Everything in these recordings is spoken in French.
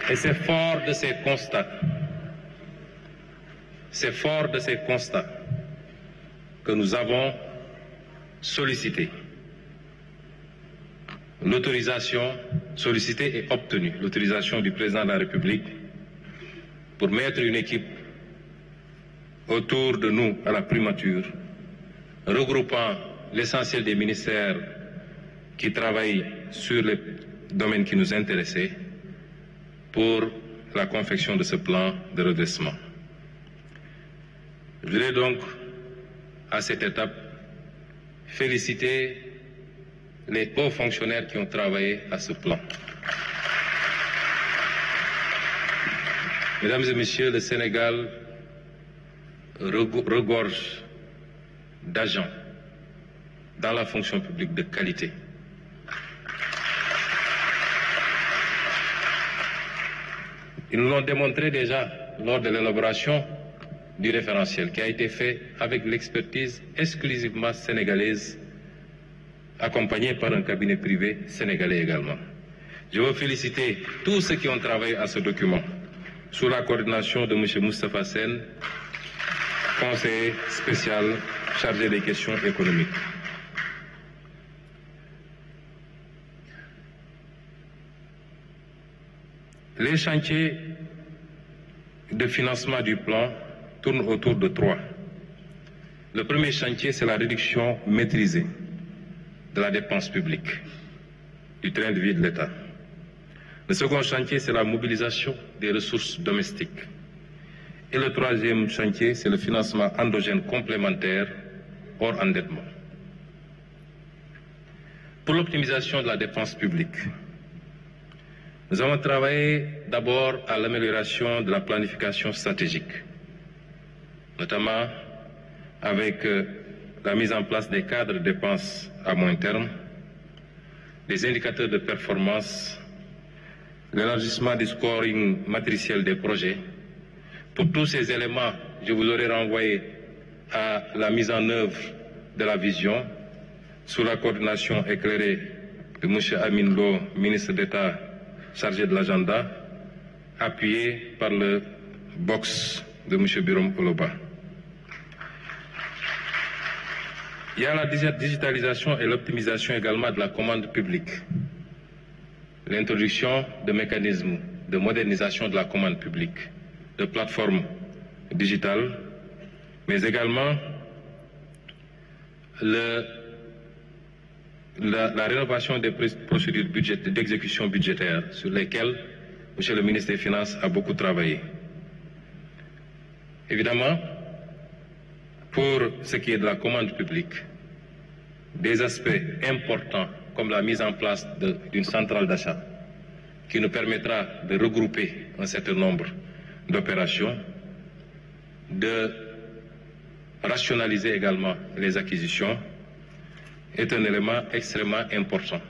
Et c'est fort de ces constats que nous avons sollicité et obtenu l'autorisation du président de la République pour mettre une équipe autour de nous à la primature, regroupant l'essentiel des ministères qui travaillent sur les domaines qui nous intéressaient pour la confection de ce plan de redressement. Je voudrais donc, à cette étape, féliciter les hauts fonctionnaires qui ont travaillé à ce plan. Mesdames et messieurs, le Sénégal regorge d'agents dans la fonction publique de qualité. Ils nous l'ont démontré déjà lors de l'élaboration du référentiel qui a été fait avec l'expertise exclusivement sénégalaise, accompagnée par un cabinet privé sénégalais également. Je veux féliciter tous ceux qui ont travaillé à ce document sous la coordination de M. Moustapha Sen, conseiller spécial chargé des questions économiques. Les chantiers de financement du plan tournent autour de 3. Le premier chantier, c'est la réduction maîtrisée de la dépense publique, du train de vie de l'État. Le second chantier, c'est la mobilisation des ressources domestiques. Et le troisième chantier, c'est le financement endogène complémentaire hors endettement. Pour l'optimisation de la dépense publique, nous avons travaillé d'abord à l'amélioration de la planification stratégique, notamment avec la mise en place des cadres de dépenses à moyen terme, des indicateurs de performance, l'élargissement du scoring matriciel des projets. Pour tous ces éléments, je vous aurais renvoyé à la mise en œuvre de la vision sous la coordination éclairée de M. Amin Lo, ministre d'État chargé de l'agenda, appuyé par le box de M. Birom Oloba. Il y a la digitalisation et l'optimisation également de la commande publique. L'introduction de mécanismes de modernisation de la commande publique, de plateformes digitales, mais également la rénovation des procédures d'exécution budgétaire sur lesquelles M. le ministre des Finances a beaucoup travaillé. Évidemment, pour ce qui est de la commande publique, des aspects importants comme la mise en place d'une centrale d'achat qui nous permettra de regrouper un certain nombre d'opérations, de rationaliser également les acquisitions, est un élément extrêmement important.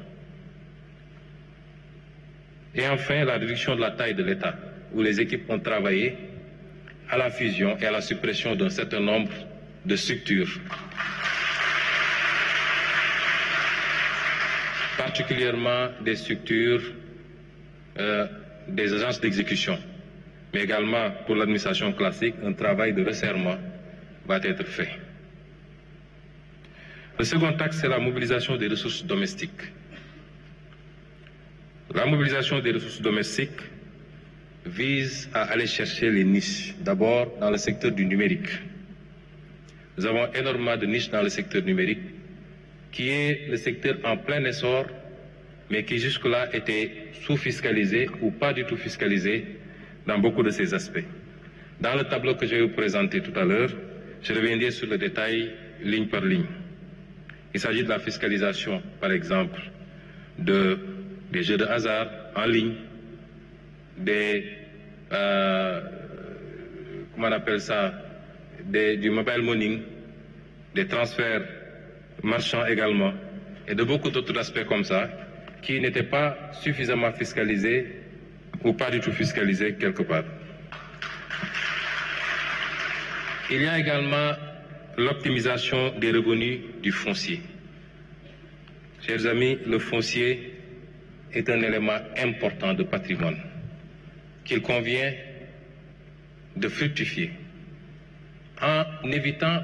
Et enfin, la réduction de la taille de l'État, où les équipes ont travaillé à la fusion et à la suppression d'un certain nombre de structures, particulièrement des structures des agences d'exécution, mais également pour l'administration classique, un travail de resserrement va être fait. Le second axe, c'est la mobilisation des ressources domestiques. La mobilisation des ressources domestiques vise à aller chercher les niches, d'abord dans le secteur du numérique. Nous avons énormément de niches dans le secteur numérique, qui est le secteur en plein essor, mais qui jusque-là était sous-fiscalisé ou pas du tout fiscalisé dans beaucoup de ces aspects. Dans le tableau que je vais vous présenter tout à l'heure, je reviendrai sur le détail ligne par ligne. Il s'agit de la fiscalisation, par exemple, des jeux de hasard en ligne, comment on appelle ça, du mobile money, des transferts marchands également, et de beaucoup d'autres aspects comme ça, qui n'étaient pas suffisamment fiscalisés ou pas du tout fiscalisés quelque part. Il y a également l'optimisation des revenus du foncier. Chers amis, le foncier est un élément important de patrimoine. qu'il convient de fructifier en évitant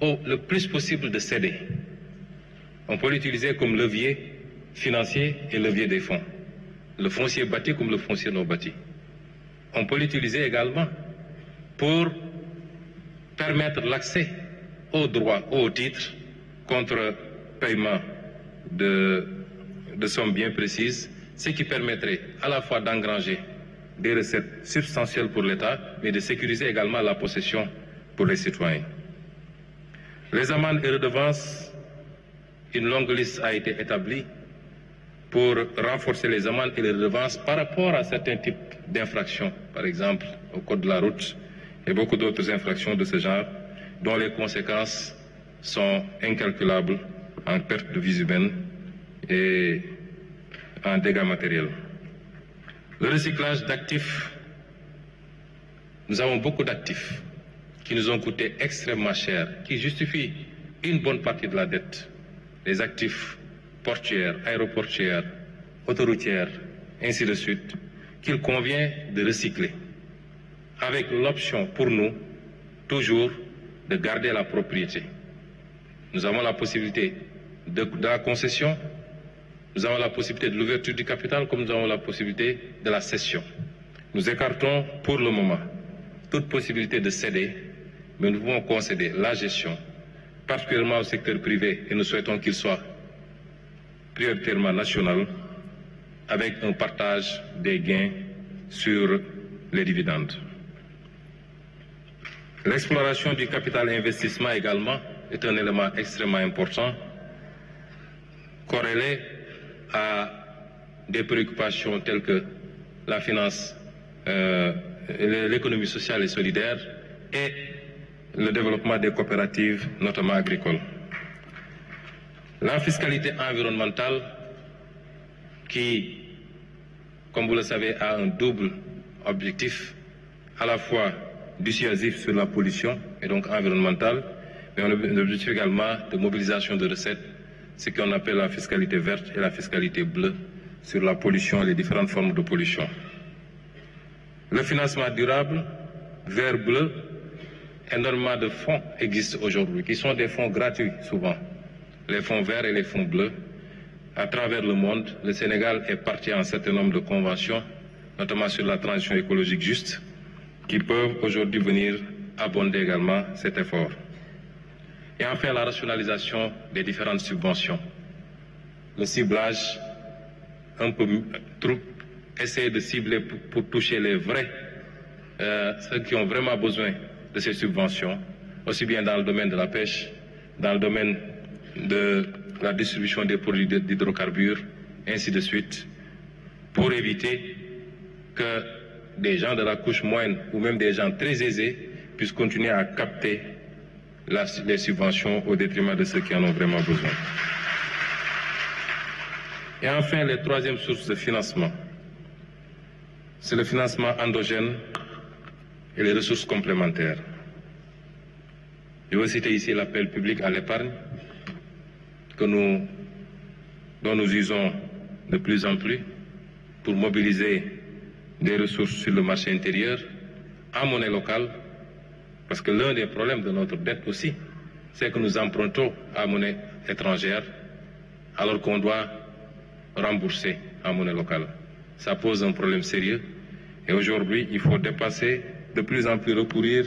le plus possible de céder. On peut l'utiliser comme levier financier et levier des fonds. Le foncier bâti comme le foncier non bâti. On peut l'utiliser également pour permettre l'accès aux droits, aux titres, contre paiement de sommes bien précises, ce qui permettrait à la fois d'engranger des recettes substantielles pour l'État, mais de sécuriser également la possession pour les citoyens. Les amendes et redevances, une longue liste a été établie pour renforcer les amendes et les redevances par rapport à certains types d'infractions, par exemple au code de la route et beaucoup d'autres infractions de ce genre, dont les conséquences sont incalculables en perte de vies humaines et en dégâts matériels. Le recyclage d'actifs, nous avons beaucoup d'actifs qui nous ont coûté extrêmement cher, qui justifient une bonne partie de la dette. Les actifs portuaires, aéroportuaires, autoroutières, ainsi de suite, qu'il convient de recycler, avec l'option pour nous, toujours, de garder la propriété. Nous avons la possibilité de la concession, nous avons la possibilité de l'ouverture du capital, comme nous avons la possibilité de la cession. Nous écartons pour le moment toute possibilité de céder, mais nous pouvons concéder la gestion, particulièrement au secteur privé, et nous souhaitons qu'il soit prioritairement national, avec un partage des gains sur les dividendes. L'exploration du capital investissement également est un élément extrêmement important, corrélé à des préoccupations telles que la finance, l'économie sociale et solidaire et le développement des coopératives, notamment agricoles. La fiscalité environnementale qui, comme vous le savez, a un double objectif, à la fois dissuasif sur la pollution et donc environnementale, mais un objectif également de mobilisation de recettes, ce qu'on appelle la fiscalité verte et la fiscalité bleue sur la pollution et les différentes formes de pollution. Le financement durable, vert bleu, énormément de fonds existent aujourd'hui, qui sont des fonds gratuits souvent, les fonds verts et les fonds bleus. À travers le monde, le Sénégal est parti à un certain nombre de conventions, notamment sur la transition écologique juste, qui peuvent aujourd'hui venir abonder également cet effort. Et enfin, la rationalisation des différentes subventions. Le ciblage, un peu trop, essayer de cibler pour toucher les vrais, ceux qui ont vraiment besoin de ces subventions, aussi bien dans le domaine de la pêche, dans le domaine de la distribution des produits d'hydrocarbures, ainsi de suite, pour éviter que des gens de la couche moyenne ou même des gens très aisés puissent continuer à capter les subventions au détriment de ceux qui en ont vraiment besoin. Et enfin, les troisièmes sources de financement, c'est le financement endogène et les ressources complémentaires. Je veux citer ici l'appel public à l'épargne dont nous usons de plus en plus pour mobiliser des ressources sur le marché intérieur en monnaie locale, parce que l'un des problèmes de notre dette aussi, c'est que nous empruntons à monnaie étrangère alors qu'on doit rembourser en monnaie locale. Ça pose un problème sérieux et aujourd'hui, il faut dépasser, de plus en plus recourir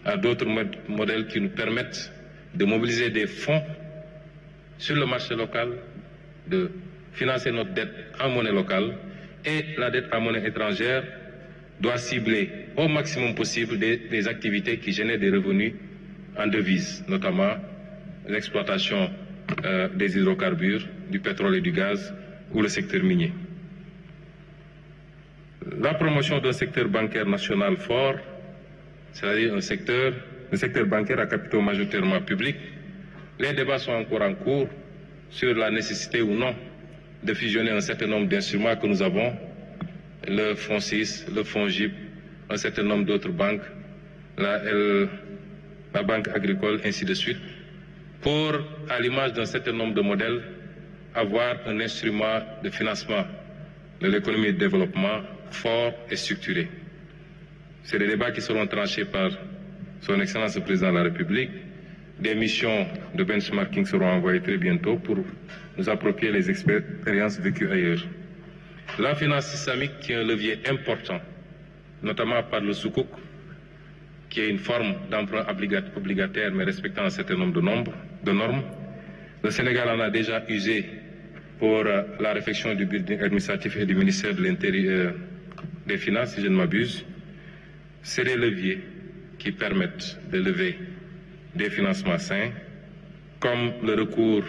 à d'autres modèles qui nous permettent de mobiliser des fonds sur le marché local, de financer notre dette en monnaie locale, et la dette en monnaie étrangère doit cibler au maximum possible des activités qui génèrent des revenus en devises, notamment l'exploitation des hydrocarbures, du pétrole et du gaz ou le secteur minier. La promotion d'un secteur bancaire national fort, c'est-à-dire un secteur bancaire à capitaux majoritairement publics. Les débats sont encore en cours sur la nécessité ou non de fusionner un certain nombre d'instruments que nous avons, le fonds 6, le fonds GIP, un certain nombre d'autres banques, la banque agricole, ainsi de suite, pour, à l'image d'un certain nombre de modèles, avoir un instrument de financement de l'économie et du développement fort et structuré. C'est des débats qui seront tranchés par Son Excellence le Président de la République. Des missions de benchmarking seront envoyées très bientôt pour nous approprier les expériences vécues ailleurs. La finance islamique qui est un levier important, notamment par le soukouk, qui est une forme d'emprunt obligataire mais respectant un certain nombre de normes. Le Sénégal en a déjà usé pour la réflexion du building administratif et du ministère de l'Intérieur des Finances, si je ne m'abuse. C'est des leviers qui permettent de lever des financements sains, comme le recours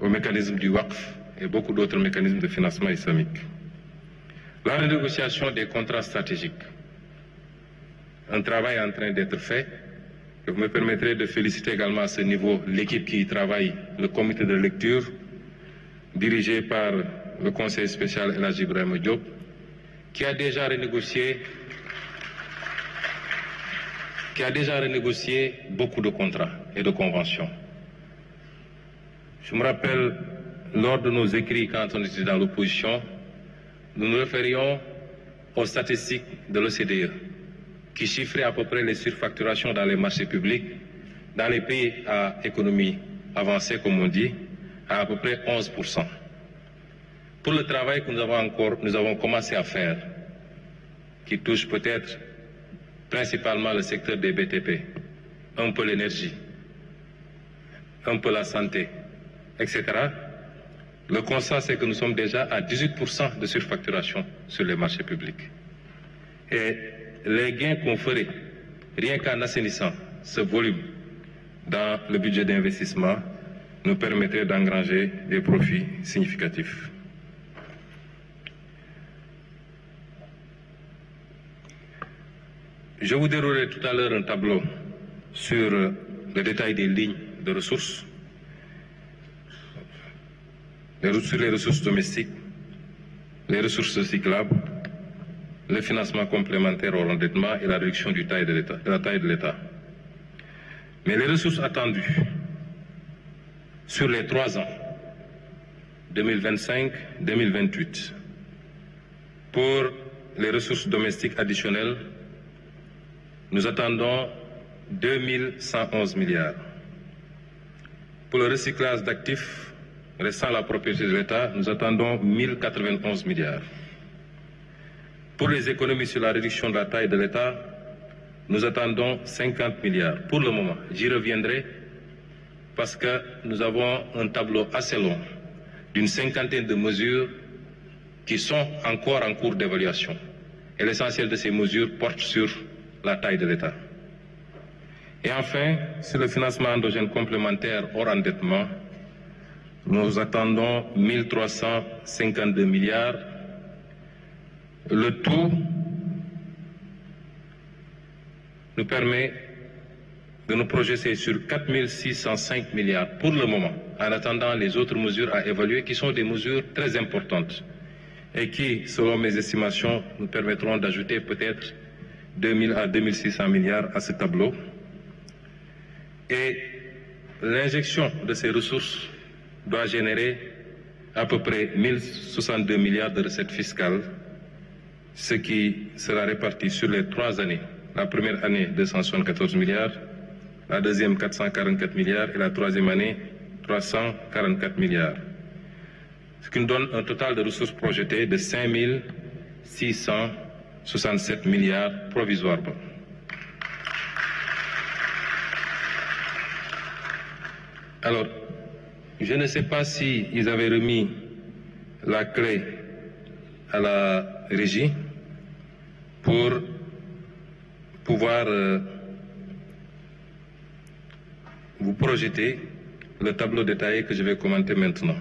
au mécanisme du WACF et beaucoup d'autres mécanismes de financement islamique. La renégociation des contrats stratégiques. Un travail est en train d'être fait. Et vous me permettrez de féliciter également à ce niveau l'équipe qui y travaille, le comité de lecture, dirigé par le conseil spécial El Hadji Ibrahima Diop, qui a déjà renégocié beaucoup de contrats et de conventions. Je me rappelle, lors de nos écrits, quand on était dans l'opposition, nous nous référions aux statistiques de l'OCDE, qui chiffrait à peu près les surfacturations dans les marchés publics, dans les pays à économie avancée, comme on dit, à peu près 11%. Pour le travail que nous avons commencé à faire, qui touche peut-être principalement le secteur des BTP, un peu l'énergie, un peu la santé, etc., le constat c'est que nous sommes déjà à 18% de surfacturation sur les marchés publics. Et les gains qu'on ferait, rien qu'en assainissant ce volume dans le budget d'investissement, nous permettrait d'engranger des profits significatifs. Je vous déroulerai tout à l'heure un tableau sur le détail des lignes de ressources, sur les ressources domestiques, les ressources recyclables, le financement complémentaire au endettement et la réduction de la taille de l'État. Mais les ressources attendues sur les 3 ans, 2025-2028, pour les ressources domestiques additionnelles, nous attendons 2111 milliards. Pour le recyclage d'actifs restant la propriété de l'État, nous attendons 1091 milliards. Pour les économies sur la réduction de la taille de l'État, nous attendons 50 milliards. Pour le moment, j'y reviendrai parce que nous avons un tableau assez long d'une 50aine de mesures qui sont encore en cours d'évaluation. Et l'essentiel de ces mesures porte sur la taille de l'État. Et enfin, sur le financement endogène complémentaire hors endettement, nous attendons 1352 milliards. Le tout nous permet de nous projeter sur 4605 milliards pour le moment, en attendant les autres mesures à évaluer, qui sont des mesures très importantes et qui, selon mes estimations, nous permettront d'ajouter peut-être 2000 à 2600 milliards à ce tableau. Et l'injection de ces ressources doit générer à peu près 1062 milliards de recettes fiscales, ce qui sera réparti sur les 3 années. La première année, 274 milliards, la deuxième, 444 milliards et la troisième année, 344 milliards. Ce qui nous donne un total de ressources projetées de 5667 milliards provisoirement. Alors, je ne sais pas si ils avaient remis la clé à la régie pour pouvoir vous projeter le tableau détaillé que je vais commenter maintenant.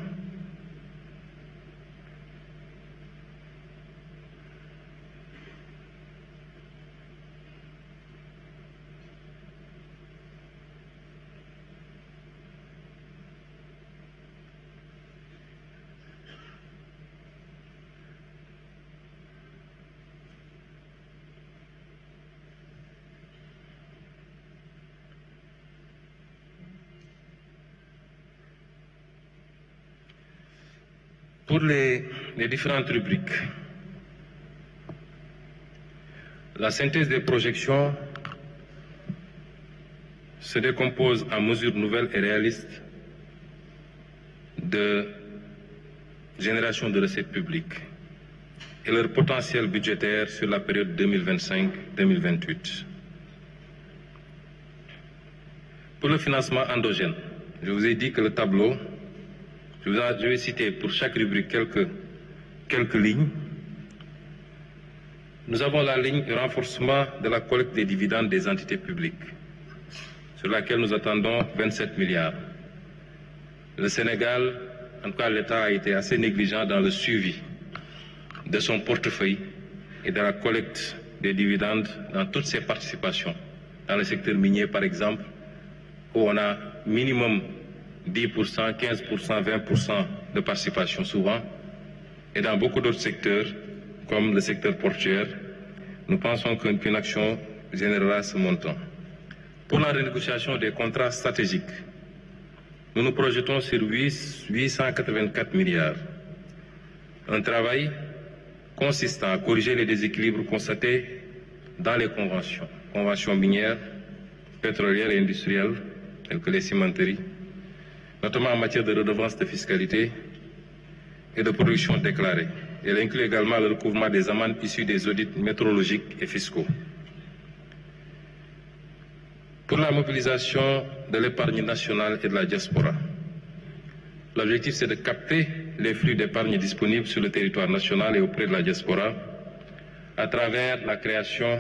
Pour les différentes rubriques, la synthèse des projections se décompose en mesures nouvelles et réalistes de génération de recettes publiques et leur potentiel budgétaire sur la période 2025-2028. Pour le financement endogène, je vous ai dit que le tableau, je vais citer pour chaque rubrique quelques lignes. Nous avons la ligne renforcement de la collecte des dividendes des entités publiques, sur laquelle nous attendons 27 milliards. Le Sénégal, en tout cas l'État, a été assez négligent dans le suivi de son portefeuille et de la collecte des dividendes dans toutes ses participations. Dans le secteur minier, par exemple, où on a minimum 10%, 15%, 20% de participation souvent, et dans beaucoup d'autres secteurs, comme le secteur portuaire, nous pensons qu'une action générera ce montant. Pour la renégociation des contrats stratégiques, nous nous projetons sur 884 milliards. Un travail consistant à corriger les déséquilibres constatés dans les conventions minières, pétrolières et industrielles, telles que les cimenteries, notamment en matière de redevances de fiscalité et de production déclarée. Elle inclut également le recouvrement des amendes issues des audits métrologiques et fiscaux. Pour la mobilisation de l'épargne nationale et de la diaspora, l'objectif c'est de capter les flux d'épargne disponibles sur le territoire national et auprès de la diaspora à travers la création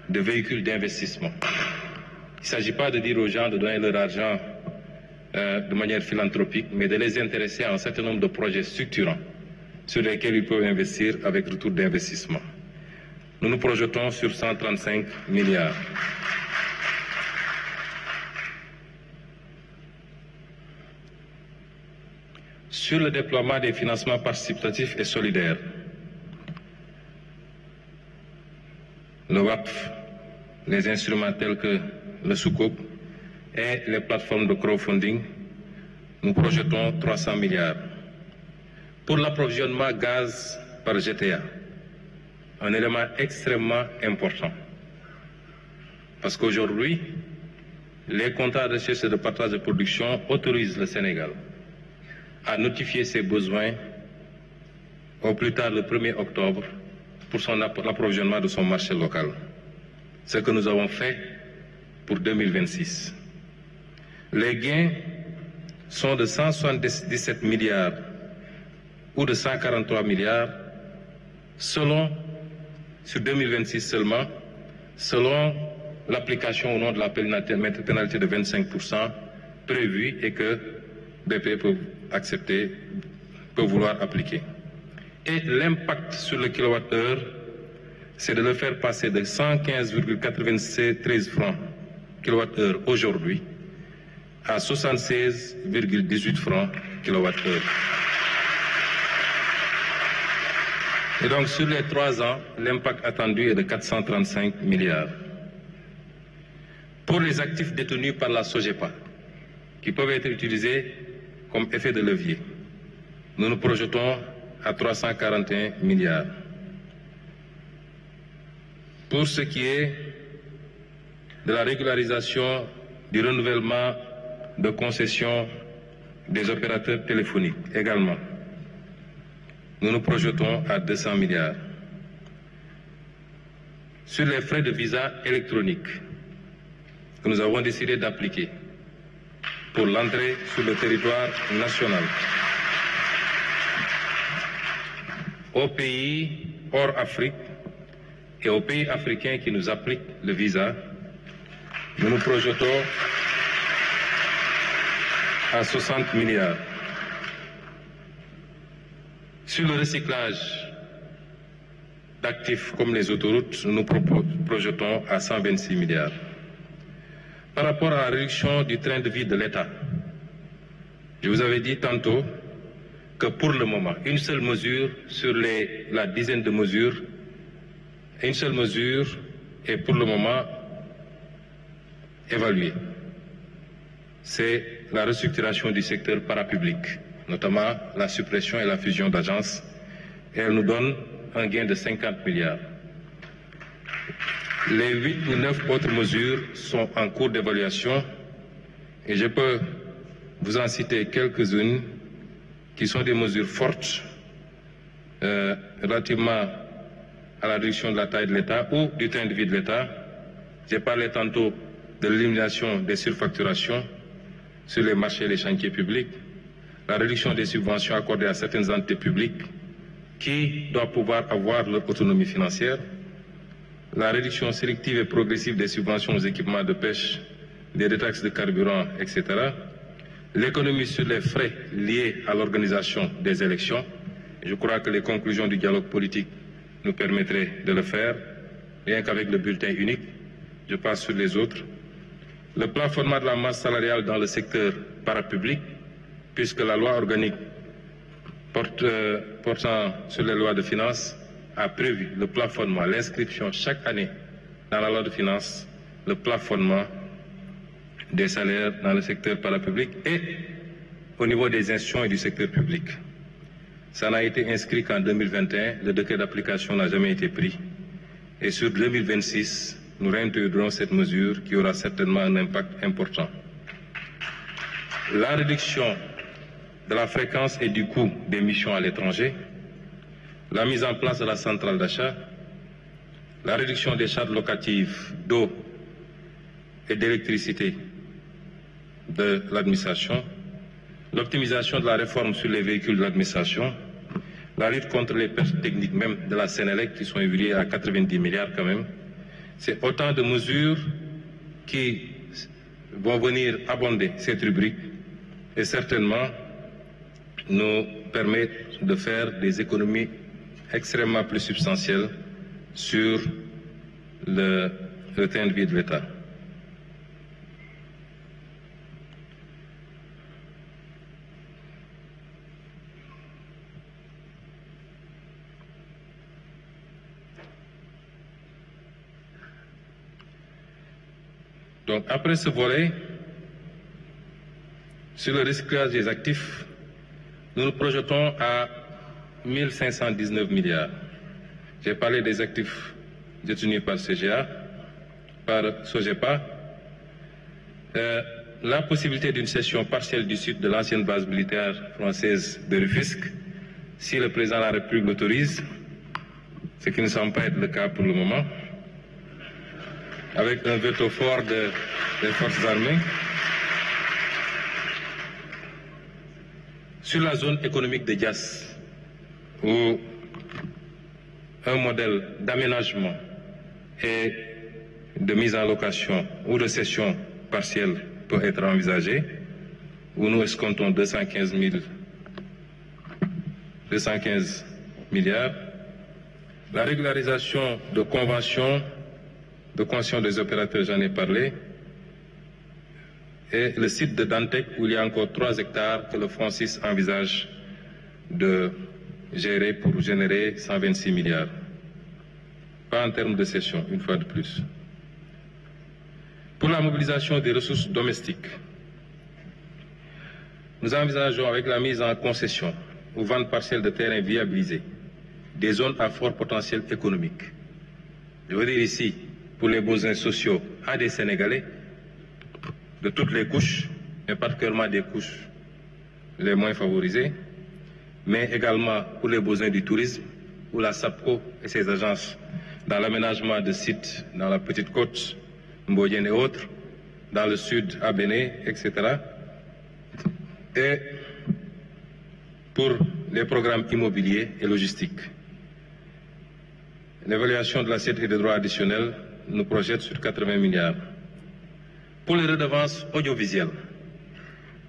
de véhicules d'investissement. Il ne s'agit pas de dire aux gens de donner leur argent de manière philanthropique, mais de les intéresser à un certain nombre de projets structurants sur lesquels ils peuvent investir avec retour d'investissement. Nous nous projetons sur 135 milliards. Sur le déploiement des financements participatifs et solidaires, le WACF, les instruments tels que le Soukouk et les plateformes de crowdfunding, nous projetons 300 milliards. Pour l'approvisionnement gaz par GTA, un élément extrêmement important. Parce qu'aujourd'hui, les contrats de recherche et de partage de production autorisent le Sénégal à notifier ses besoins au plus tard le 1er octobre pour l'approvisionnement de son marché local. Ce que nous avons fait pour 2026. Les gains sont de 177 milliards ou de 143 milliards sur 2026 seulement, selon l'application au nom de la pénalité de 25% prévue et que BP peut vouloir appliquer. Et l'impact sur le kilowattheure, c'est de le faire passer de 115,93 francs kilowattheure aujourd'hui à 76,18 francs kilowattheure. Et donc sur les 3 ans, l'impact attendu est de 435 milliards. Pour les actifs détenus par la SOGEPA, qui peuvent être utilisés comme effet de levier, nous nous projetons à 341 milliards. Pour ce qui est de la régularisation du renouvellement de concessions des opérateurs téléphoniques également, nous nous projetons à 200 milliards. Sur les frais de visa électronique que nous avons décidé d'appliquer pour l'entrée sur le territoire national, aux pays hors Afrique et aux pays africains qui nous appliquent le visa, nous nous projetons à 60 milliards. Sur le recyclage d'actifs comme les autoroutes, nous nous projetons à 126 milliards. Par rapport à la réduction du train de vie de l'État, je vous avais dit tantôt que pour le moment, une seule mesure sur la dizaine de mesures, une seule mesure est pour le moment évaluée. C'est la restructuration du secteur parapublic. notamment la suppression et la fusion d'agences, et elle nous donne un gain de 50 milliards. Les 8 ou 9 autres mesures sont en cours d'évaluation et je peux vous en citer quelques-unes qui sont des mesures fortes relativement à la réduction de la taille de l'État ou du train de vie de l'État. J'ai parlé tantôt de l'élimination des surfacturations sur les marchés et les chantiers publics, la réduction des subventions accordées à certaines entités publiques qui doivent pouvoir avoir leur autonomie financière, la réduction sélective et progressive des subventions aux équipements de pêche, des détaxes de carburant, etc., l'économie sur les frais liés à l'organisation des élections. Je crois que les conclusions du dialogue politique nous permettraient de le faire, rien qu'avec le bulletin unique. Je passe sur les autres. Le plafonnement de la masse salariale dans le secteur parapublic, puisque la loi organique portant sur les lois de finances a prévu le plafonnement, l'inscription chaque année dans la loi de finances, le plafonnement des salaires dans le secteur parapublic et au niveau des institutions et du secteur public. Ça n'a été inscrit qu'en 2021, le décret d'application n'a jamais été pris. Et sur 2026, nous réintégrerons cette mesure qui aura certainement un impact important. La réduction de la fréquence et du coût des missions à l'étranger, la mise en place de la centrale d'achat, la réduction des charges locatives d'eau et d'électricité de l'administration, l'optimisation de la réforme sur les véhicules de l'administration, la lutte contre les pertes techniques même de la Sénélec qui sont évaluées à 90 milliards quand même. C'est autant de mesures qui vont venir abonder cette rubrique et certainement nous permettre de faire des économies extrêmement plus substantielles sur le train de vie de l'État. Donc après ce volet, sur le recyclage des actifs, nous nous projetons à 1519 milliards. J'ai parlé des actifs détenus par CGA, par SOGEPA. La possibilité d'une cession partielle du site de l'ancienne base militaire française de Rufisque, si le président de la République l'autorise, ce qui ne semble pas être le cas pour le moment, avec un veto fort des forces armées. Sur la zone économique de Diass, où un modèle d'aménagement et de mise en location ou de cession partielle peut être envisagé, où nous escomptons 215 milliards. La régularisation de conventions de concession des opérateurs, j'en ai parlé, et le site de Dantec où il y a encore 3 hectares que le Francis envisage de gérer pour générer 126 milliards. Pas en termes de cession, une fois de plus. Pour la mobilisation des ressources domestiques, nous envisageons avec la mise en concession ou vente partielle de terrains viabilisés des zones à fort potentiel économique. Je veux dire ici, pour les besoins sociaux à des Sénégalais de toutes les couches, mais particulièrement des couches les moins favorisées, mais également pour les besoins du tourisme, où la SAPCO et ses agences dans l'aménagement de sites dans la Petite Côte, Mbodienne et autres, dans le sud à Béné, etc. Et pour les programmes immobiliers et logistiques. L'évaluation de l'assiette et des droits additionnels nous projette sur 80 milliards. Pour les redevances audiovisuelles,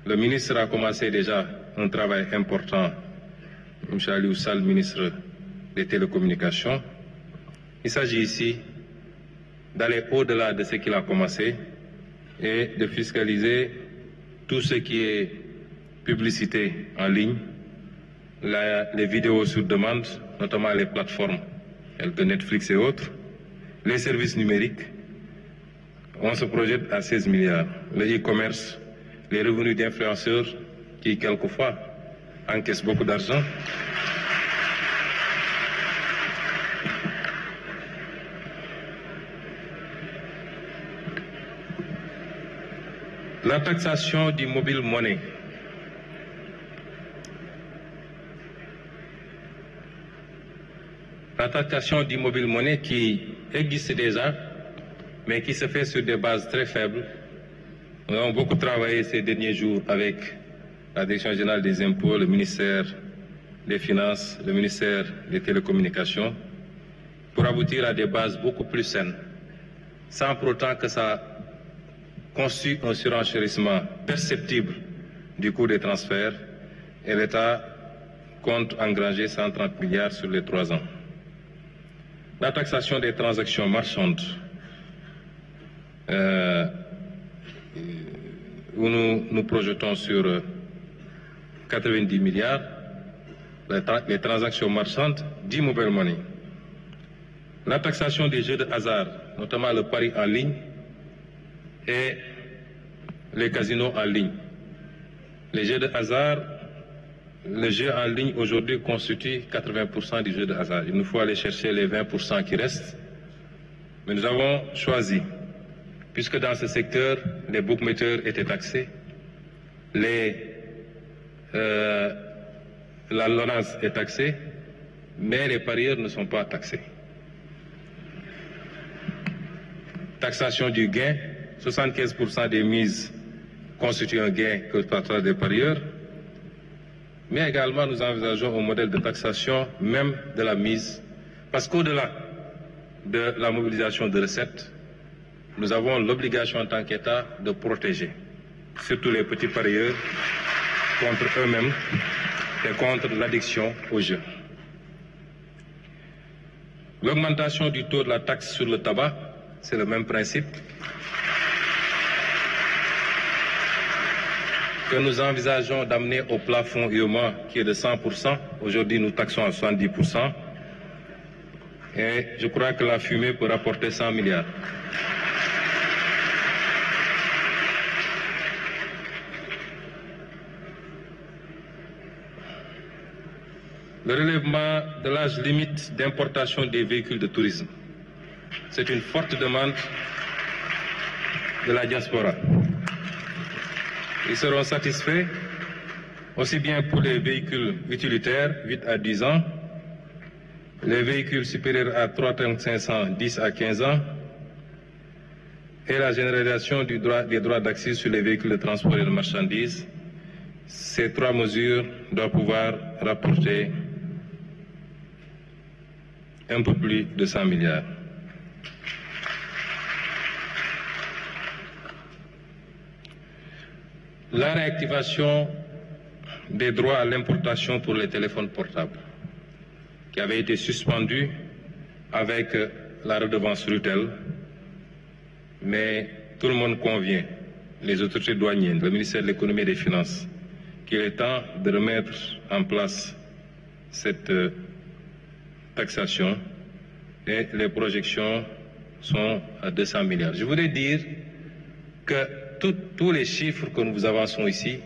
le ministre a commencé déjà un travail important, M. Aliou Sall, ministre des Télécommunications. Il s'agit ici d'aller au-delà de ce qu'il a commencé et de fiscaliser tout ce qui est publicité en ligne, les vidéos sur demande, notamment les plateformes de Netflix et autres, les services numériques. On se projette à 16 milliards. Le e-commerce, les revenus d'influenceurs qui, quelquefois, encaisse beaucoup d'argent. La taxation du mobile money. La taxation du mobile money qui existe déjà, mais qui se fait sur des bases très faibles. Nous avons beaucoup travaillé ces derniers jours avec la Direction générale des impôts, le ministère des Finances, le ministère des Télécommunications, pour aboutir à des bases beaucoup plus saines, sans pour autant que ça constitue un surenchérissement perceptible du coût des transferts, et l'État compte engranger 130 milliards sur les 3 ans. La taxation des transactions marchandes, où nous projetons sur 90 milliards, les transactions marchandes du mobile money. La taxation des jeux de hasard, notamment le pari en ligne et les casinos en ligne. Les jeux de hasard, le jeu en ligne aujourd'hui constitue 80% du jeu de hasard. Il nous faut aller chercher les 20% qui restent. Mais nous avons choisi, puisque dans ce secteur, les bookmakers étaient taxés, la LONASE est taxée, mais les parieurs ne sont pas taxés. Taxation du gain, 75% des mises constituent un gain que partagent des parieurs, mais également nous envisageons un modèle de taxation même de la mise, parce qu'au-delà de la mobilisation de recettes, nous avons l'obligation en tant qu'État de protéger, surtout les petits parieurs, contre eux-mêmes et contre l'addiction au jeu. L'augmentation du taux de la taxe sur le tabac, c'est le même principe que nous envisageons d'amener au plafond UEMOA qui est de 100%. Aujourd'hui, nous taxons à 70%. Et je crois que la fumée peut rapporter 100 milliards. Le relèvement de l'âge limite d'importation des véhicules de tourisme. C'est une forte demande de la diaspora. Ils seront satisfaits aussi bien pour les véhicules utilitaires, 8 à 10 ans, les véhicules supérieurs à 3 tonnes 500, 10 à 15 ans, et la généralisation des droits d'accès sur les véhicules de transport et de marchandises. Ces 3 mesures doivent pouvoir rapporter un peu plus de 100 milliards. La réactivation des droits à l'importation pour les téléphones portables, qui avait été suspendue avec la redevance RUTEL, mais tout le monde convient, les autorités douanières, le ministère de l'économie et des finances, qu'il est temps de remettre en place cette taxation, et les projections sont à 200 milliards. Je voudrais dire que tous les chiffres que nous vous avançons ici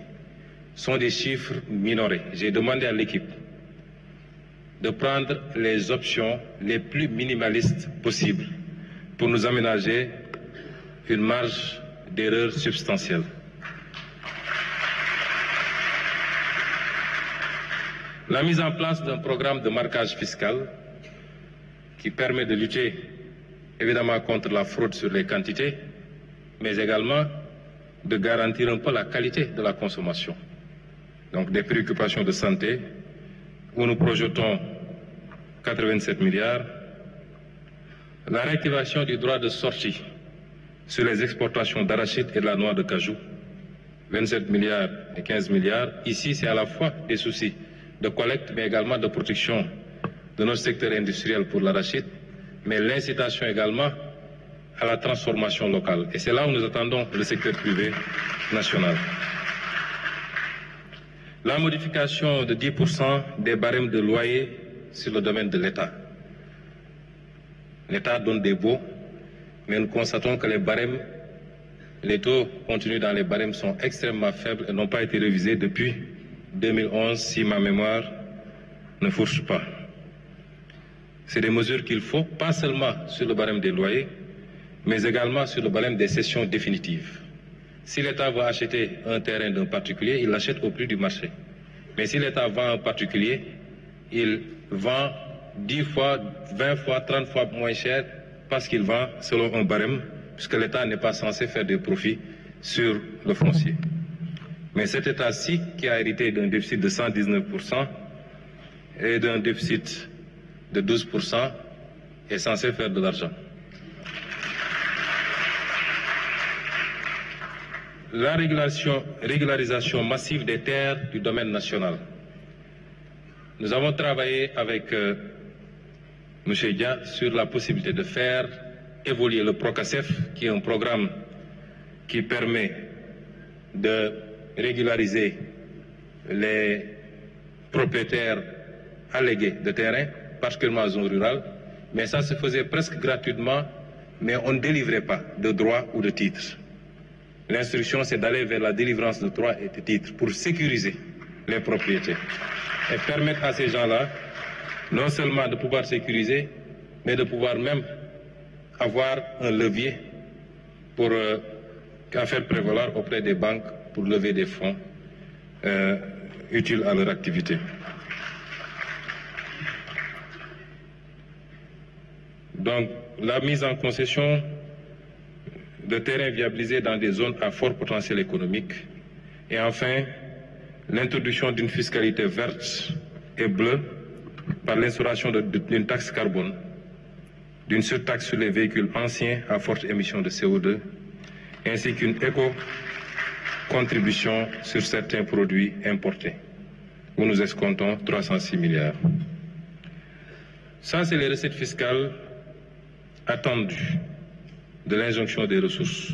sont des chiffres minorés. J'ai demandé à l'équipe de prendre les options les plus minimalistes possibles pour nous aménager une marge d'erreur substantielle. La mise en place d'un programme de marquage fiscal qui permet de lutter évidemment contre la fraude sur les quantités, mais également de garantir un peu la qualité de la consommation. Donc des préoccupations de santé, où nous projetons 87 milliards. La réactivation du droit de sortie sur les exportations d'arachide et de la noix de cajou, 27 milliards et 15 milliards. Ici, c'est à la fois des soucis de collecte, mais également de protection de notre secteur industriel pour l'arachide, mais l'incitation également à la transformation locale. Et c'est là où nous attendons le secteur privé national. La modification de 10% des barèmes de loyer sur le domaine de l'État. L'État donne des baux, mais nous constatons que les taux contenus dans les barèmes sont extrêmement faibles et n'ont pas été révisés depuis 2011, si ma mémoire ne fourche pas. C'est des mesures qu'il faut, pas seulement sur le barème des loyers, mais également sur le barème des cessions définitives. Si l'État veut acheter un terrain d'un particulier, il l'achète au prix du marché. Mais si l'État vend un particulier, il vend 10 fois, 20 fois, 30 fois moins cher parce qu'il vend selon un barème, puisque l'État n'est pas censé faire des profits sur le foncier. Mais cet État-ci, qui a hérité d'un déficit de 119% et d'un déficit de 12%, est censé faire de l'argent. La régularisation massive des terres du domaine national. Nous avons travaillé avec M. Dia sur la possibilité de faire évoluer le PROCACEF, qui est un programme qui permet de régulariser les propriétaires allégués de terrain, particulièrement en zone rurale, mais ça se faisait presque gratuitement, mais on ne délivrait pas de droits ou de titres. L'instruction, c'est d'aller vers la délivrance de droits et de titres pour sécuriser les propriétés et permettre à ces gens-là non seulement de pouvoir sécuriser, mais de pouvoir même avoir un levier pour faire prévaloir auprès des banques pour lever des fonds utiles à leur activité. Donc, la mise en concession de terrains viabilisés dans des zones à fort potentiel économique. Et enfin, l'introduction d'une fiscalité verte et bleue par l'instauration d'une taxe carbone, d'une surtaxe sur les véhicules anciens à forte émission de CO2, ainsi qu'une éco-contribution sur certains produits importés, où nous escomptons 306 milliards. Ça, c'est les recettes fiscales attendues de l'injonction des ressources.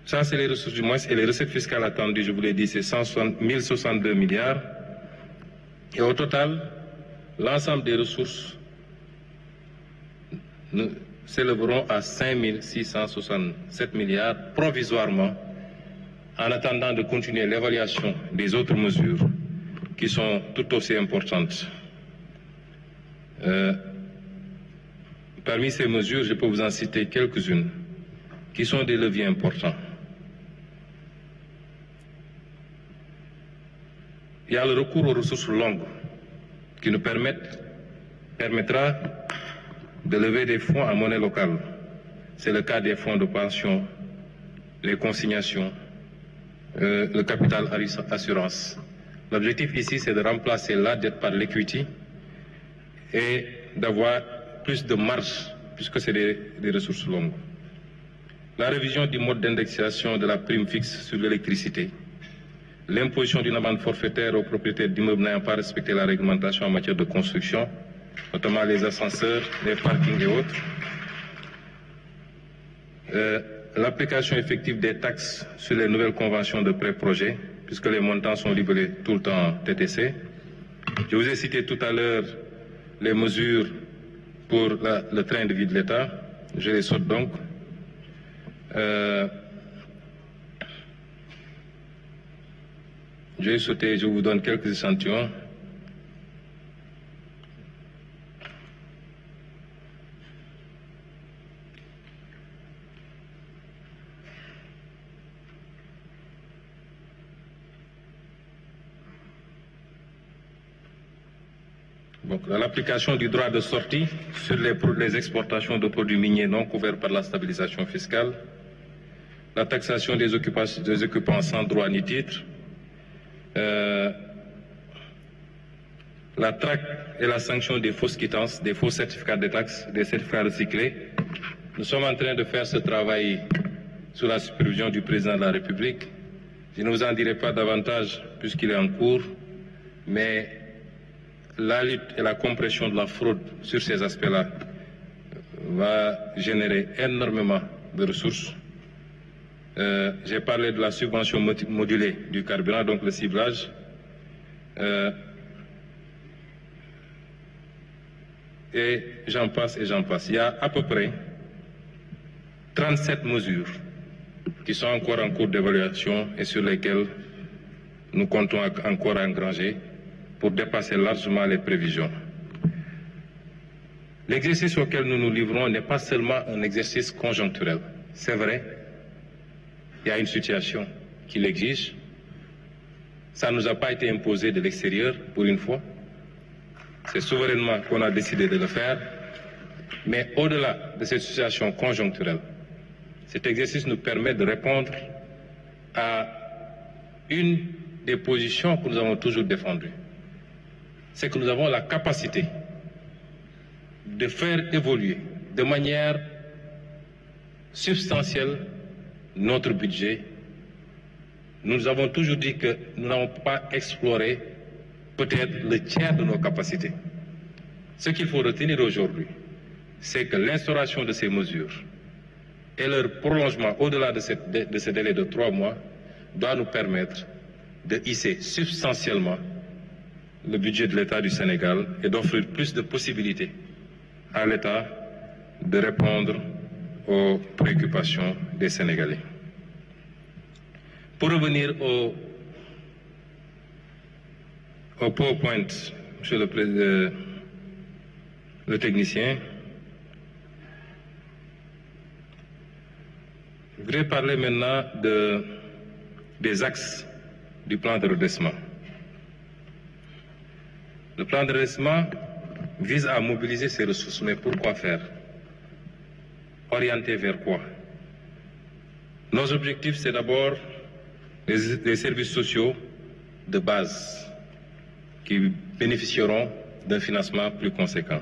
Ça, c'est les ressources du moins, et les recettes fiscales attendues, je vous l'ai dit, c'est 1062 milliards. Et au total, l'ensemble des ressources s'élèveront à 5667 milliards provisoirement, en attendant de continuer l'évaluation des autres mesures qui sont tout aussi importantes. Parmi ces mesures, je peux vous en citer quelques-unes qui sont des leviers importants. Il y a le recours aux ressources longues qui nous permettra de lever des fonds en monnaie locale. C'est le cas des fonds de pension, les consignations, le capital assurance. L'objectif ici, c'est de remplacer la dette par l'equity et d'avoir plus de marge, puisque c'est des ressources longues. La révision du mode d'indexation de la prime fixe sur l'électricité, l'imposition d'une amende forfaitaire aux propriétaires d'immeubles n'ayant pas respecté la réglementation en matière de construction, notamment les ascenseurs, les parkings et autres, l'application effective des taxes sur les nouvelles conventions de pré-projet, puisque les montants sont libellés tout le temps en TTC. Je vous ai cité tout à l'heure les mesures pour le train de vie de l'État. Je les saute donc. Je vais sauter, je vous donne quelques échantillons. L'application du droit de sortie sur les exportations de produits miniers non couverts par la stabilisation fiscale, la taxation des occupants sans droit ni titre, la traque et la sanction des fausses quittances, des faux certificats de taxes, des certificats recyclés. Nous sommes en train de faire ce travail sous la supervision du président de la République. Je ne vous en dirai pas davantage puisqu'il est en cours, mais la lutte et la compression de la fraude sur ces aspects-là va générer énormément de ressources. J'ai parlé de la subvention modulée du carburant, donc le ciblage. Et j'en passe et j'en passe. Il y a à peu près 37 mesures qui sont encore en cours d'évaluation et sur lesquelles nous comptons encore engranger pour dépasser largement les prévisions. L'exercice auquel nous nous livrons n'est pas seulement un exercice conjoncturel. C'est vrai, il y a une situation qui l'exige. Ça ne nous a pas été imposé de l'extérieur pour une fois. C'est souverainement qu'on a décidé de le faire. Mais au-delà de cette situation conjoncturelle, cet exercice nous permet de répondre à une des positions que nous avons toujours défendues. C'est que nous avons la capacité de faire évoluer de manière substantielle notre budget. Nous avons toujours dit que nous n'avons pas exploré peut-être le tiers de nos capacités. Ce qu'il faut retenir aujourd'hui, c'est que l'instauration de ces mesures et leur prolongement au-delà de ce délai de 3 mois doit nous permettre de hisser substantiellement le budget de l'État du Sénégal et d'offrir plus de possibilités à l'État de répondre aux préoccupations des Sénégalais. Pour revenir au PowerPoint, Monsieur le technicien, je voudrais parler maintenant des axes du plan de redressement. Le plan de redressement vise à mobiliser ces ressources, mais pourquoi faire? Orienter vers quoi? Nos objectifs, c'est d'abord les services sociaux de base qui bénéficieront d'un financement plus conséquent.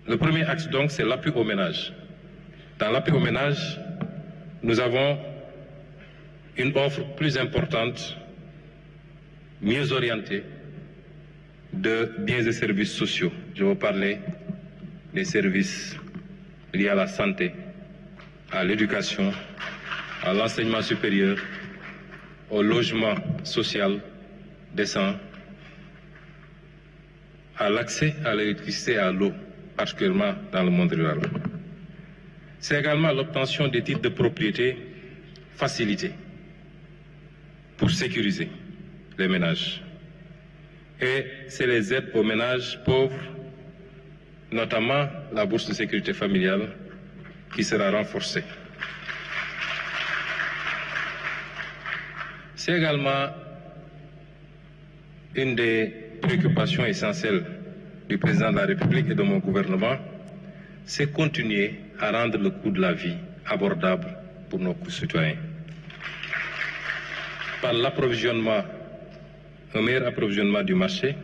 Le premier axe, donc, c'est l'appui aux ménages. Dans l'appui aux ménages, nous avons une offre plus importante, mieux orientée, de biens et services sociaux. Je vais parler des services liés à la santé, à l'éducation, à l'enseignement supérieur, au logement social décent, à l'accès à l'électricité et à l'eau, particulièrement dans le monde rural. C'est également l'obtention des titres de propriété facilités pour sécuriser les ménages. Et c'est les aides aux ménages pauvres, notamment la bourse de sécurité familiale, qui sera renforcée. C'est également une des préoccupations essentielles du président de la République et de mon gouvernement, c'est continuer à rendre le coût de la vie abordable pour nos concitoyens. Par l'approvisionnement, un meilleur approvisionnement du marché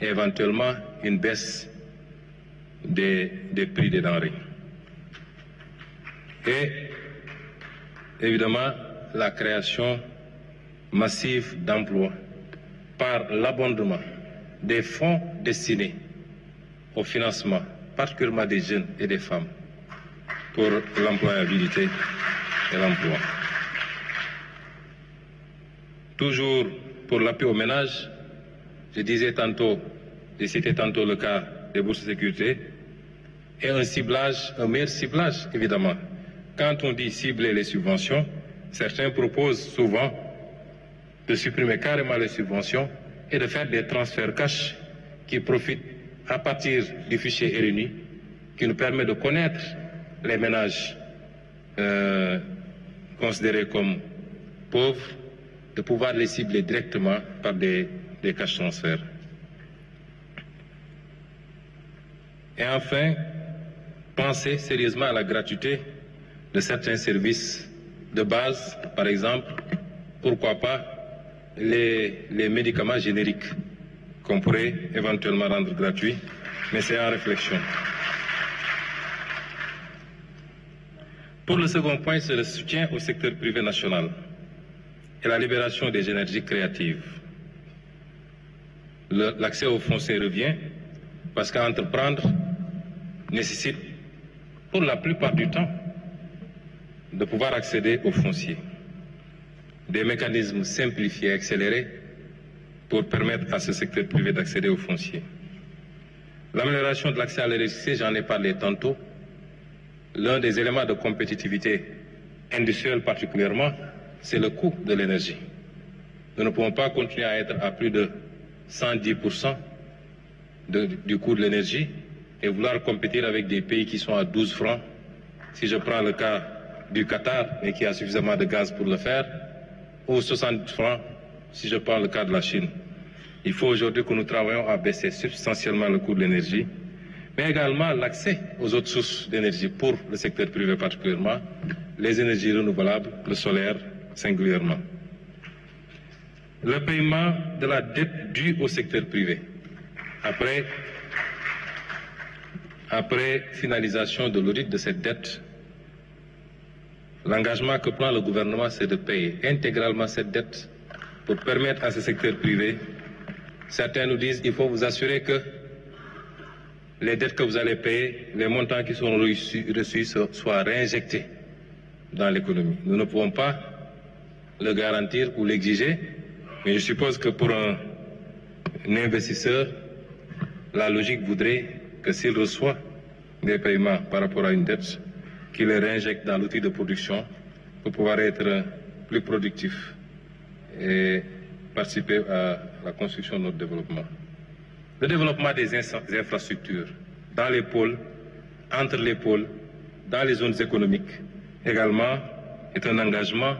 et éventuellement une baisse des prix des denrées. Et évidemment, la création massive d'emplois par l'abondement des fonds destinés au financement, particulièrement des jeunes et des femmes, pour l'employabilité et l'emploi. Toujours pour l'appui aux ménages, j'ai cité tantôt le cas des bourses de sécurité, et un meilleur ciblage, évidemment. Quand on dit cibler les subventions, certains proposent souvent de supprimer carrément les subventions et de faire des transferts cash qui profitent à partir du fichier RNU, qui nous permet de connaître les ménages considérés comme pauvres, de pouvoir les cibler directement par des cash transferts. Et enfin, penser sérieusement à la gratuité de certains services de base, par exemple, pourquoi pas les médicaments génériques qu'on pourrait éventuellement rendre gratuits, mais c'est en réflexion. Pour le second point, c'est le soutien au secteur privé national et la libération des énergies créatives. L'accès au foncier revient parce qu'entreprendre nécessite, pour la plupart du temps, de pouvoir accéder au foncier. Des mécanismes simplifiés et accélérés pour permettre à ce secteur privé d'accéder au foncier. L'amélioration de l'accès à l'électricité, j'en ai parlé tantôt. L'un des éléments de compétitivité industrielle particulièrement, c'est le coût de l'énergie. Nous ne pouvons pas continuer à être à plus de 110% du coût de l'énergie et vouloir compétir avec des pays qui sont à 12 francs. Si je prends le cas du Qatar, mais qui a suffisamment de gaz pour le faire, ou 60 francs si je prends le cas de la Chine. Il faut aujourd'hui que nous travaillions à baisser substantiellement le coût de l'énergie, mais également l'accès aux autres sources d'énergie pour le secteur privé particulièrement, les énergies renouvelables, le solaire singulièrement. Le paiement de la dette due au secteur privé. Après finalisation de l'audit de cette dette, l'engagement que prend le gouvernement, c'est de payer intégralement cette dette pour permettre à ce secteur privé. Certains nous disent qu'il faut vous assurer que les dettes que vous allez payer, les montants qui seront reçus soient réinjectés dans l'économie. Nous ne pouvons pas le garantir ou l'exiger, mais je suppose que pour un investisseur, la logique voudrait que s'il reçoit des paiements par rapport à une dette, qu'il les réinjecte dans l'outil de production pour pouvoir être plus productif et participer à la construction de notre développement. Le développement des infrastructures dans les pôles, entre les pôles, dans les zones économiques, également, est un engagement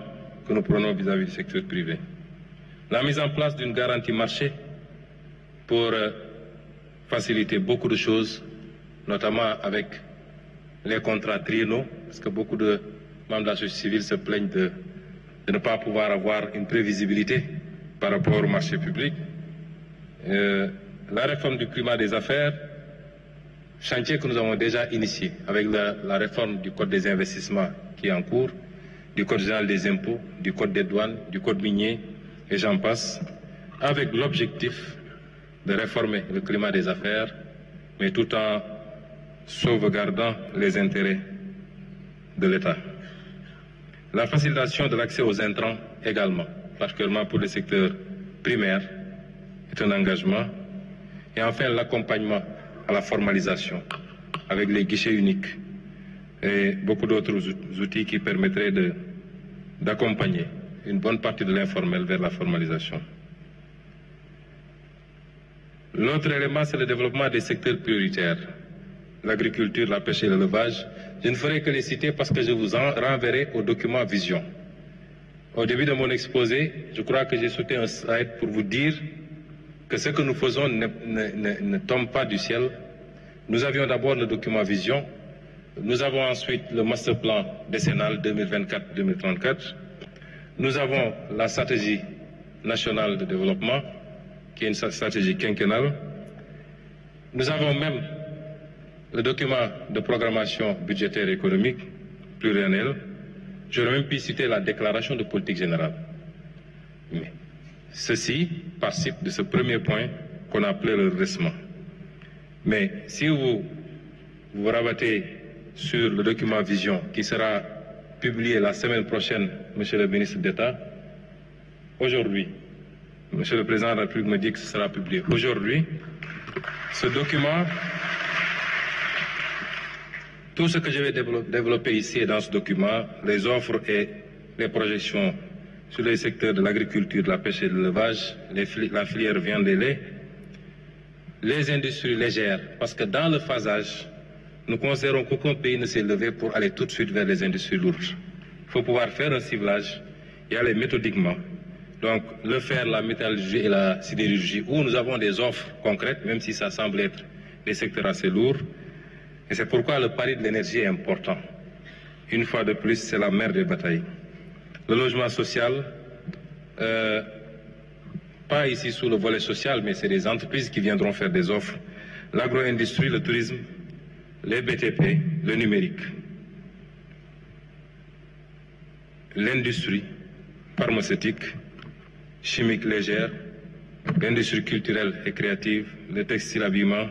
que nous prenons vis-à-vis du secteur privé. La mise en place d'une garantie marché pour faciliter beaucoup de choses, notamment avec les contrats triennaux, parce que beaucoup de membres de la société civile se plaignent de ne pas pouvoir avoir une prévisibilité par rapport au marché public. La réforme du climat des affaires, chantier que nous avons déjà initié avec la réforme du Code des investissements qui est en cours, du Code général des impôts, du Code des douanes, du Code minier, et j'en passe, avec l'objectif de réformer le climat des affaires, mais tout en sauvegardant les intérêts de l'État. La facilitation de l'accès aux intrants également, particulièrement pour le secteur primaire, est un engagement. Et enfin, l'accompagnement à la formalisation avec les guichets uniques et beaucoup d'autres outils qui permettraient d'accompagner une bonne partie de l'informel vers la formalisation. L'autre élément, c'est le développement des secteurs prioritaires, l'agriculture, la pêche et l'élevage. Je ne ferai que les citer parce que je vous en renverrai au document Vision. Au début de mon exposé, je crois que j'ai sauté un slide pour vous dire que ce que nous faisons ne tombe pas du ciel. Nous avions d'abord le document Vision, nous avons ensuite le master plan décennal 2024-2034, nous avons la stratégie nationale de développement, qui est une stratégie quinquennale, nous avons même le document de programmation budgétaire et économique pluriannuel. J'aurais même pu citer la déclaration de politique générale. Mais ceci participe de ce premier point qu'on a appelé le redressement. Mais si vous vous rabattez sur le document Vision qui sera publié la semaine prochaine, Monsieur le ministre d'État, aujourd'hui, Monsieur le Président de la République me dit que ce sera publié aujourd'hui, ce document, tout ce que je vais développer ici et dans ce document, les offres et les projections sur les secteurs de l'agriculture, de la pêche et de l'élevage, la filière viande et lait, les industries légères, parce que dans le phasage, nous considérons qu'aucun pays ne s'est levé pour aller tout de suite vers les industries lourdes. Il faut pouvoir faire un ciblage, y aller méthodiquement. Donc, le fer, la métallurgie et la sidérurgie, où nous avons des offres concrètes, même si ça semble être des secteurs assez lourds. Et c'est pourquoi le pari de l'énergie est important. Une fois de plus, c'est la mère des batailles. Le logement social, pas ici sous le volet social, mais c'est des entreprises qui viendront faire des offres. L'agro-industrie, le tourisme, les BTP, le numérique, l'industrie pharmaceutique, chimique légère, l'industrie culturelle et créative, le textile habillement,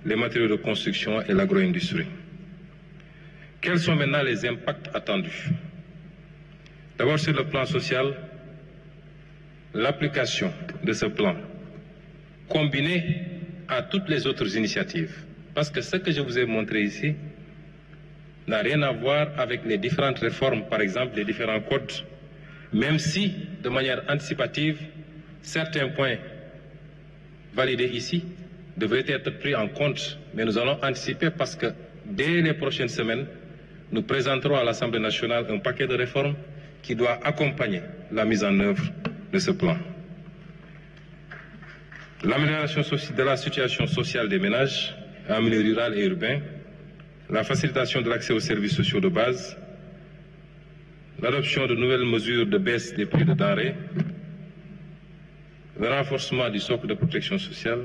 les matériaux de construction et l'agro-industrie. Quels sont maintenant les impacts attendus? D'abord, sur le plan social, l'application de ce plan, combinée à toutes les autres initiatives, parce que ce que je vous ai montré ici, n'a rien à voir avec les différentes réformes, par exemple les différents codes, même si, de manière anticipative, certains points validés ici devraient être pris en compte. Mais nous allons anticiper parce que dès les prochaines semaines, nous présenterons à l'Assemblée nationale un paquet de réformes qui doit accompagner la mise en œuvre de ce plan. L'amélioration de la situation sociale des ménages en milieu rural et urbain, la facilitation de l'accès aux services sociaux de base, l'adoption de nouvelles mesures de baisse des prix de denrées, le renforcement du socle de protection sociale,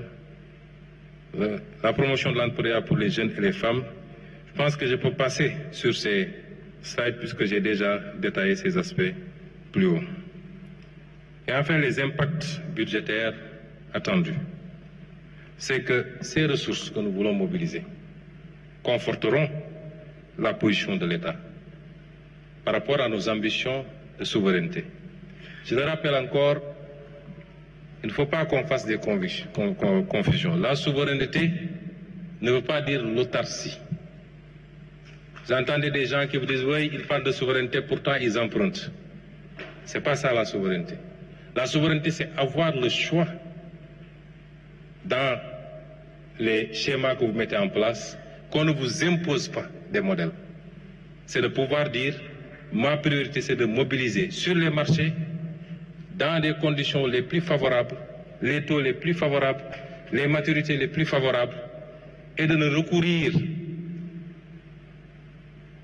la promotion de l'entrepreneuriat pour les jeunes et les femmes. Je pense que je peux passer sur ces slides puisque j'ai déjà détaillé ces aspects plus haut. Et enfin, les impacts budgétaires attendus. C'est que ces ressources que nous voulons mobiliser conforteront la position de l'État par rapport à nos ambitions de souveraineté. Je le rappelle encore, il ne faut pas qu'on fasse des confusions. La souveraineté ne veut pas dire l'autarcie. Vous entendez des gens qui vous disent oui, ils parlent de souveraineté, pourtant ils empruntent. Ce n'est pas ça la souveraineté. La souveraineté, c'est avoir le choix dans les schémas que vous mettez en place, qu'on ne vous impose pas des modèles. C'est de pouvoir dire, ma priorité c'est de mobiliser sur les marchés, dans des conditions les plus favorables, les taux les plus favorables, les maturités les plus favorables, et de ne recourir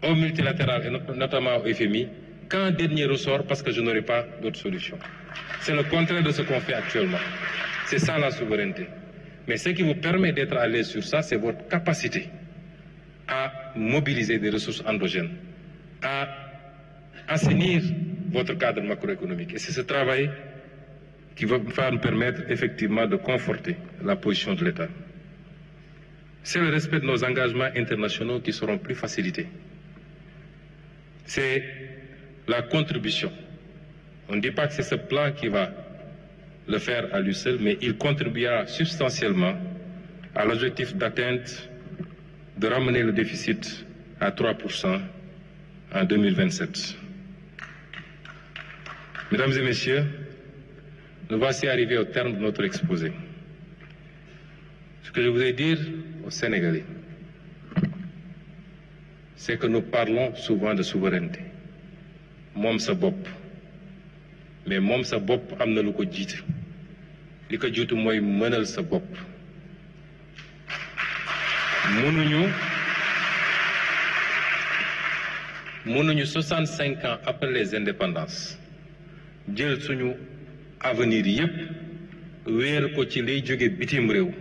au multilatéral et notamment au FMI qu'en dernier ressort parce que je n'aurai pas d'autre solution. C'est le contraire de ce qu'on fait actuellement. C'est ça la souveraineté. Mais ce qui vous permet d'être à l'aise sur ça, c'est votre capacité à mobiliser des ressources endogènes, à assainir votre cadre macroéconomique. Et c'est ce travail qui va nous permettre effectivement de conforter la position de l'État. C'est le respect de nos engagements internationaux qui seront plus facilités. C'est la contribution. On ne dit pas que c'est ce plan qui va le faire à lui seul, mais il contribuera substantiellement à l'objectif d'atteinte de ramener le déficit à 3% en 2027. Mesdames et messieurs, nous voici arrivés au terme de notre exposé. Ce que je voudrais dire aux Sénégalais, c'est que nous parlons souvent de souveraineté. Moom sa bopp, mais moom sa bopp am na lu ko jiitu. Li ko jiitu mooy mënal sa bopp. Mënuñu 65 ans après les indépendances jël suñu avenir yépp wéer ko ci liy jóge bitim réew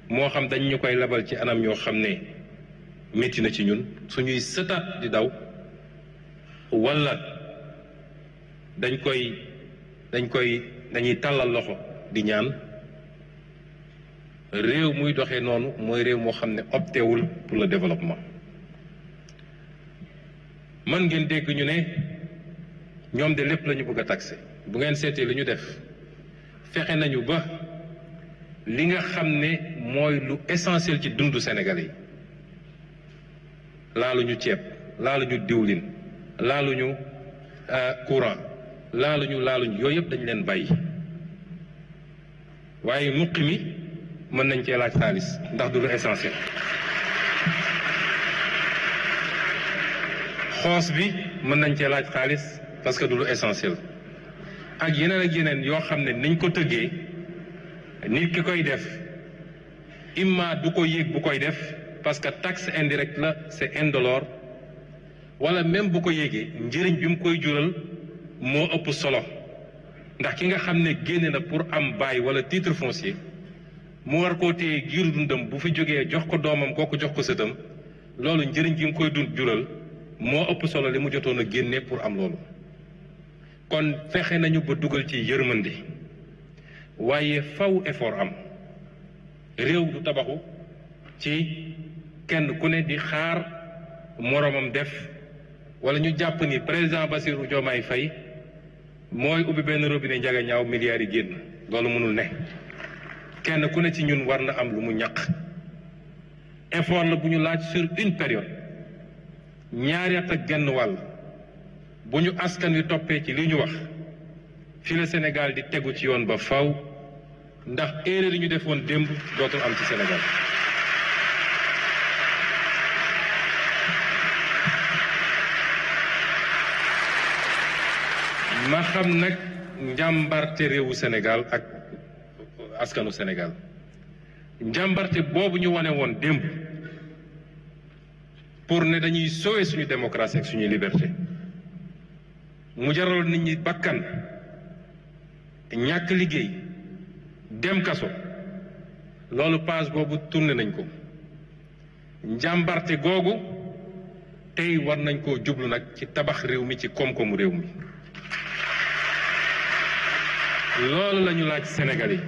moo xam dañ ñu koy labal ci anam yoo xam ne métti na ci ñun suñuy sëtaat di daw wala dañuy tàllal loxo di ñaan réew muy doxee noonu mooy réew moo xam ne optéwul pour le développement. man ngeen dégg ñu ne ñoom de lépp la ñu bëgg a taxé bu ngeen seetee li ñu def fexe nañu ba li nga xam ne mooy lu essentiel ci dundu Sénégalais yi laaluñu ceeb laaluñu diwlin laaluñu courant laaluñu yooyu yëpp dañ leen bàyyi waaye muqi mi mën nañ cee laaj xaalis ndax du lu essentiel. xoos bi mën nañ cee laaj xaalis parce que du lu essentiel ak yeneen yoo xam ne niñ ko tëggee nit ki koy def imma du ko yéeg bu koy def parce que taxe indirecte la c'est indolore wala même bu ko yéegee njëriñ bi mu koy jural moo ëpp solo ndax ki nga xam ne génne na pour am bail wala titre foncier mu war koo téye giiru dundam bu fi jógee jox ko doomam kooku jox ko sëtam loolu njëriñ gi mu koy jural moo ëpp solo li mu jotoon a génne pour am loolu. kon fexe nañu ba dugal ci yërmande waaye faw effort am réew du tabaxu ci kenn ku ne di xaar moroomam def wala ñu jàpp ni président Bassirou Diomaye Faye mooy ubbi benn robinet njaga ñaaw milliards yi génn loolu mënul ne kenn ku ne ci ñun war na am lu mu ñaq effort la bu ñu laaj sur une période ñaari at ak genn wàll bu ñu askan wi toppee ci li ñu wax fi la Sénégal di tegu ci yoon ba faw ndax erreur yi ñu defoon démb dootul am ci Sénégal. ma xam nag njàmbarte réewu Sénégal ak askanu Sénégal njàmbarte boobu ñu wane woon démb pour ne dañuy sauver suñu démocratie ak suñuy liberté mu jaral nit ñi bakkan ñàkk liggéey dem kaso loolu page boobu tourné nañ ko njàmbarte googu tey war nañ koo jublu nag ci tabax réew mi ci koom-koomu réew mi loolu la ñu laaj Sénégal yi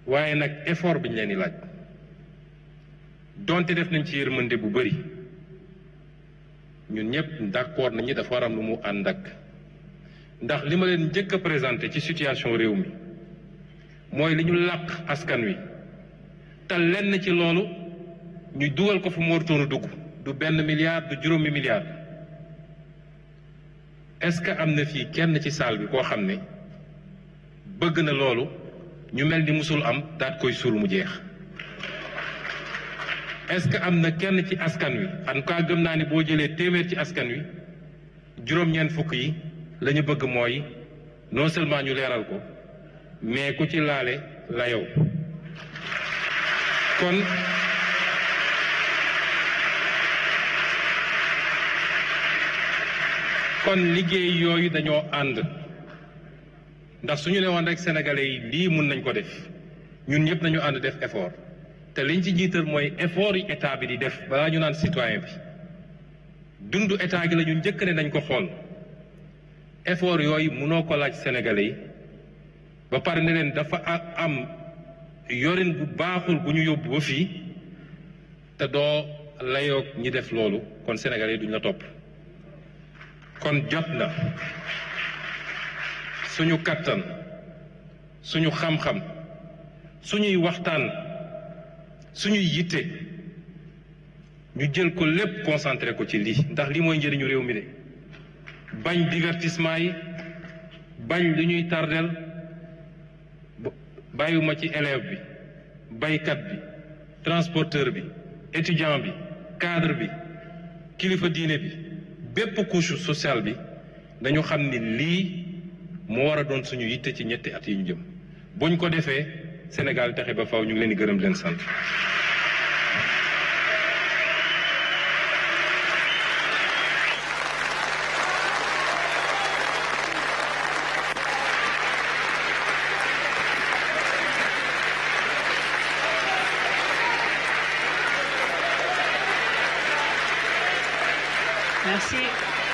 waaye nag effort bi ñu leen di laaj donte def nañ ci yërmande bu bari ñun ñëpp d'accord nañu dafa war am lu mu ànd ak ndax li ma leen njëkk a présenté ci situation réew mi mooy li ñu làq askan wi te lenn ci loolu ñu dugal ko fu mu warutoon dugg du 1 milliard du juróomi milliard est-ce que am na fii kenn ci salle bi koo xam ne bëgg na loolu ñu mel ni musul am daat koy suul mu jeex est-ce que am na kenn ci askan wi en tout cas gëm naa ne boo jëlee téeméer ci askan wi juróom-ñeent fukk yi la ñu bëgg mooy non seulement ñu leeral ko mais ku ci laale la yow kon liggéey yooyu dañoo ànd ndax suñu ne woon rek sénégalais yi lii mun nañ ko def ñun ñëpp nañu ànd def effort te liñ ci jiital mooy effort yi état bi di def balaa ñu naan citoyen bi dundu état gi la ñu njëkk ne nañ ko xool effort yooyu mënoo ko laaj sénégalais yi ba pare ne leen dafa am yorin bu baaxul bu ñu yóbbu ba fii te doo layoog ñi def loolu kon sénégalais yi duñ la topp kon jot na suñu kattan suñu xam-xam suñuy waxtaan suñuy yitte ñu jël ko lépp concentré ko ci lii ndax lii mooy njëriñu réew mi de bañ divertissement yi bañ li ñuy tardel bàyyiwuma ci élève bi baykat bi transporteur bi étudiant bi cadre bi kilifa diine bi bépp couche sociale bi dañu xam ni lii moo war a doon suñu yitte ci ñetti at yi ñu jëm buñ ko defee Sénégal taxe ba faw ñu ngi leen di gërëm di leen sant. Merci.